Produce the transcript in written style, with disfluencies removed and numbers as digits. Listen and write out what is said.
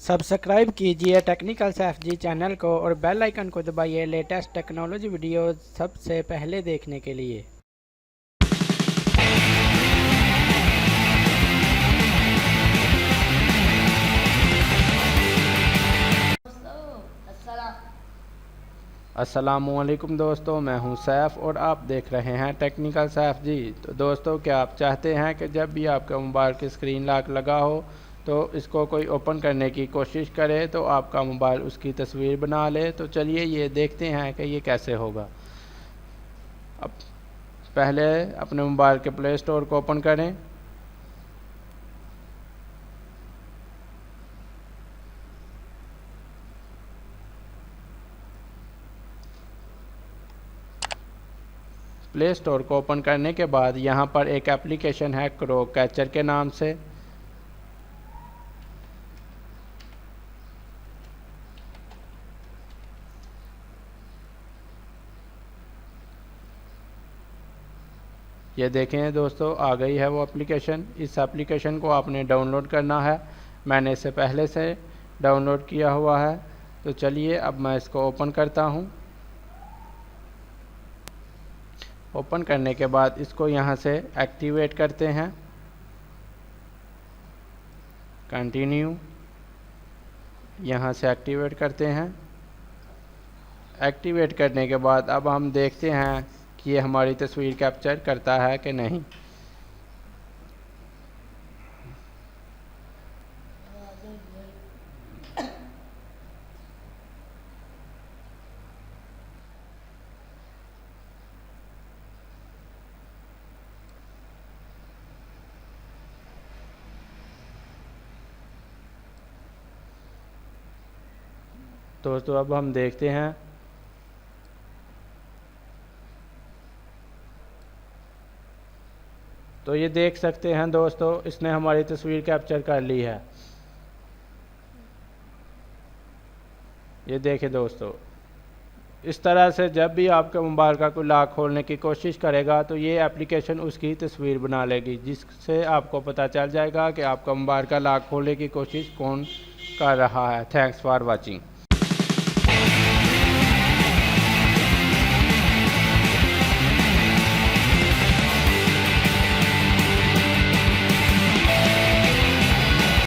Subscribe कीजिए technical Saif जी channel को और बेल आइकन को दबाइए लेटेस्ट टेक्नोलॉजी वीडियोस सबसे पहले देखने के लिए। अस्सलामुअलैकुम दोस्तों, मैं हूं सैफ और आप देख रहे हैं टेक्निकल सैफ जी। तो दोस्तों, क्या आप चाहते हैं कि जब भी आपके मोबाइल की स्क्रीन लॉक लगा हो तो इसको कोई ओपन करने की कोशिश करे तो आपका मोबाइल उसकी तस्वीर बना ले? तो चलिए ये देखते हैं कि ये कैसे होगा। अब पहले अपने मोबाइल के प्ले स्टोर को ओपन करें। प्ले स्टोर को ओपन करने के बाद यहाँ पर एक एप्लीकेशन है क्रो कैचर के नाम से। ये देखें दोस्तों, आ गई है वो एप्लीकेशन। इस एप्लीकेशन को आपने डाउनलोड करना है। मैंने इसे पहले से डाउनलोड किया हुआ है। तो चलिए अब मैं इसको ओपन करता हूँ। ओपन करने के बाद इसको यहाँ से एक्टिवेट करते हैं। कंटिन्यू, यहाँ से एक्टिवेट करते हैं। एक्टिवेट करने के बाद अब हम देखते हैं कि ये हमारी तस्वीर कैप्चर करता है कि नहीं। दोस्तों अब हम देखते हैं। तो ये देख सकते हैं दोस्तों, इसने हमारी तस्वीर कैप्चर कर ली है। ये देखें दोस्तों, इस तरह से जब भी आपके मोबाइल का कोई लॉक खोलने की कोशिश करेगा तो ये एप्लीकेशन उसकी तस्वीर बना लेगी, जिससे आपको पता चल जाएगा कि आपका मोबाइल का लॉक खोलने की कोशिश कौन कर रहा है। Thanks for watching.